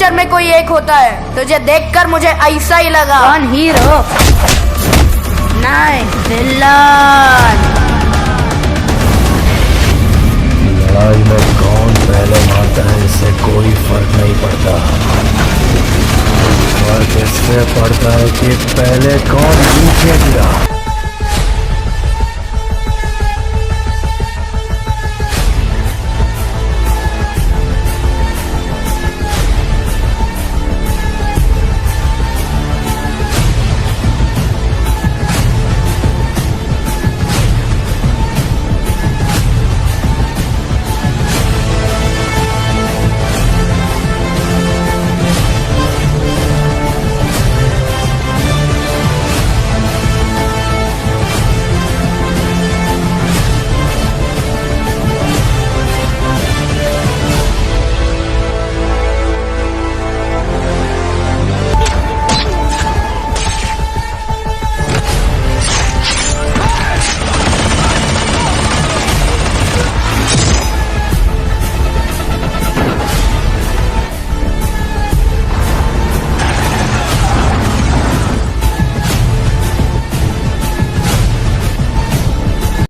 Picture में कोई एक होता है। तुझे देखकर मुझे ऐसा ही लगा। कौन हीरो? नहीं, विलन। लड़ाई में कौन पहले मारता है इससे कोई फर्क नहीं पड़ता। फर्क इससे पड़ता है कि पहले कौन नीचे गिरा।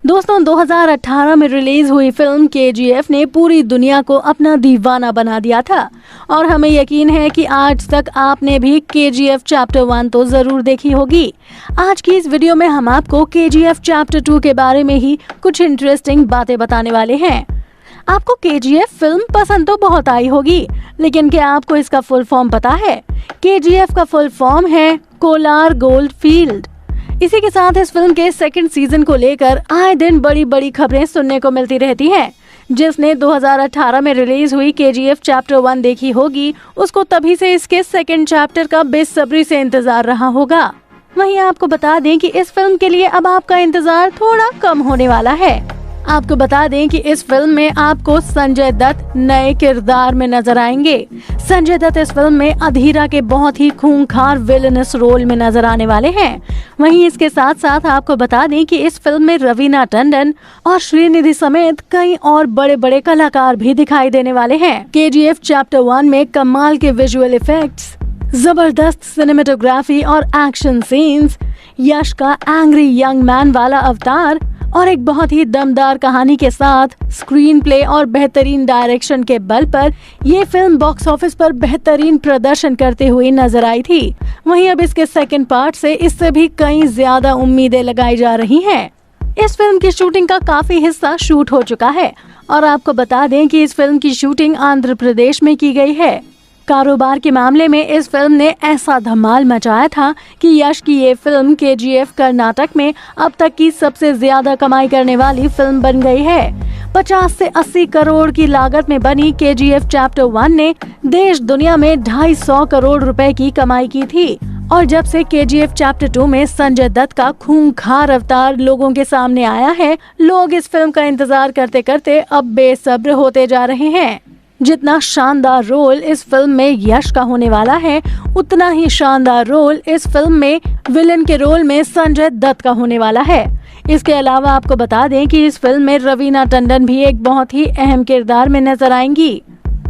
दोस्तों 2018 में रिलीज हुई फिल्म KGF ने पूरी दुनिया को अपना दीवाना बना दिया था और हमें यकीन है कि आज तक आपने भी KGF चैप्टर 1 तो जरूर देखी होगी। आज की इस वीडियो में हम आपको KGF चैप्टर 2 के बारे में ही कुछ इंटरेस्टिंग बातें बताने वाले हैं। आपको KGF फिल्म पसंद तो बहुत आई होगी, लेकिन क्या आपको इसका फुल फॉर्म पता है? KGF का फुल फॉर्म है कोलार गोल्ड फील्ड। इसी के साथ इस फिल्म के सेकंड सीजन को लेकर आए दिन बड़ी बड़ी खबरें सुनने को मिलती रहती हैं। जिसने 2018 में रिलीज हुई KGF चैप्टर 1 देखी होगी, उसको तभी से इसके सेकंड चैप्टर का बेसब्री से इंतजार रहा होगा। वहीं आपको बता दें कि इस फिल्म के लिए अब आपका इंतजार थोड़ा कम होने वाला है। आपको बता दें कि इस फिल्म में आपको संजय दत्त नए किरदार में नजर आएंगे। संजय दत्त इस फिल्म में अधीरा के बहुत ही खूंखार विलेनस रोल में नजर आने वाले हैं। वहीं इसके साथ साथ आपको बता दें कि इस फिल्म में रवीना टंडन और श्रीनिधि समेत कई और बड़े बड़े कलाकार भी दिखाई देने वाले हैं। KGF चैप्टर 1 में कमाल के विजुअल इफेक्ट्स, जबरदस्त सिनेमेटोग्राफी और एक्शन सीन्स, यश का एंग्री यंग मैन वाला अवतार और एक बहुत ही दमदार कहानी के साथ स्क्रीन प्ले और बेहतरीन डायरेक्शन के बल पर ये फिल्म बॉक्स ऑफिस पर बेहतरीन प्रदर्शन करते हुए नजर आई थी। वहीं अब इसके सेकंड पार्ट से इससे भी कई ज्यादा उम्मीदें लगाई जा रही हैं। इस फिल्म की शूटिंग का काफी हिस्सा शूट हो चुका है और आपको बता दें कि इस फिल्म की शूटिंग आंध्र प्रदेश में की गई है। कारोबार के मामले में इस फिल्म ने ऐसा धमाल मचाया था कि यश की ये फिल्म KGF कर्नाटक में अब तक की सबसे ज्यादा कमाई करने वाली फिल्म बन गई है। 50 से 80 करोड़ की लागत में बनी KGF चैप्टर 1 ने देश दुनिया में 250 करोड़ रुपए की कमाई की थी। और जब से KGF चैप्टर 2 में संजय दत्त का खूंखार अवतार लोगों के सामने आया है, लोग इस फिल्म का इंतजार करते करते अब बेसब्र होते जा रहे हैं। जितना शानदार रोल इस फिल्म में यश का होने वाला है, उतना ही शानदार रोल इस फिल्म में विलेन के रोल में संजय दत्त का होने वाला है। इसके अलावा आपको बता दें कि इस फिल्म में रवीना टंडन भी एक बहुत ही अहम किरदार में नजर आएंगी।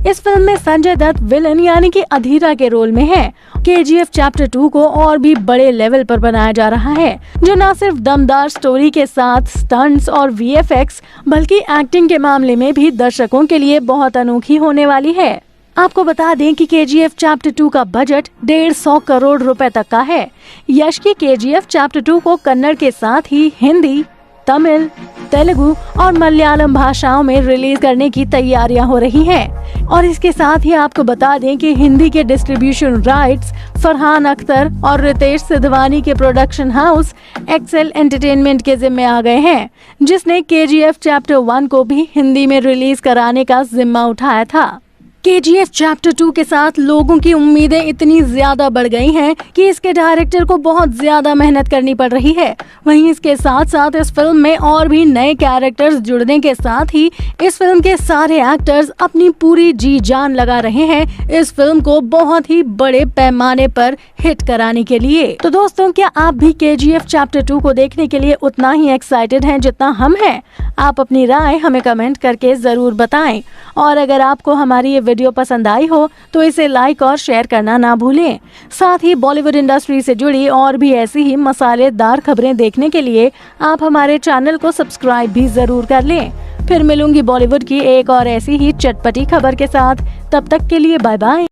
इस फिल्म में संजय दत्त विलन यानी कि अधीरा के रोल में है। KGF चैप्टर 2 को और भी बड़े लेवल पर बनाया जा रहा है, जो न सिर्फ दमदार स्टोरी के साथ स्टंट्स और VFX बल्कि एक्टिंग के मामले में भी दर्शकों के लिए बहुत अनोखी होने वाली है। आपको बता दें कि KGF चैप्टर 2 का बजट 150 करोड़ रुपए तक का है। यश की KGF चैप्टर 2 को कन्नड़ के साथ ही हिंदी, तमिल, तेलुगु और मलयालम भाषाओं में रिलीज करने की तैयारियां हो रही हैं। और इसके साथ ही आपको बता दें कि हिंदी के डिस्ट्रीब्यूशन राइट्स फरहान अख्तर और रितेश सिद्धवानी के प्रोडक्शन हाउस एक्सेल एंटरटेनमेंट के जिम्मे आ गए हैं, जिसने KGF चैप्टर 1 को भी हिंदी में रिलीज कराने का जिम्मा उठाया था। KGF चैप्टर 2 के साथ लोगों की उम्मीदें इतनी ज्यादा बढ़ गई हैं कि इसके डायरेक्टर को बहुत ज्यादा मेहनत करनी पड़ रही है। वहीं इसके साथ साथ इस फिल्म में और भी नए कैरेक्टर्स जुड़ने के साथ ही इस फिल्म के सारे एक्टर्स अपनी पूरी जी जान लगा रहे हैं इस फिल्म को बहुत ही बड़े पैमाने पर हिट कराने के लिए। तो दोस्तों, क्या आप भी KGF चैप्टर 2 को देखने के लिए उतना ही एक्साइटेड हैं जितना हम हैं? आप अपनी राय हमें कमेंट करके जरूर बताएं। और अगर आपको हमारी ये वीडियो पसंद आई हो तो इसे लाइक और शेयर करना ना भूलें। साथ ही बॉलीवुड इंडस्ट्री से जुड़ी और भी ऐसी ही मसालेदार खबरें देखने के लिए आप हमारे चैनल को सब्सक्राइब भी जरूर कर लें। फिर मिलूंगी बॉलीवुड की एक और ऐसी ही चटपटी खबर के साथ। तब तक के लिए बाय बाय।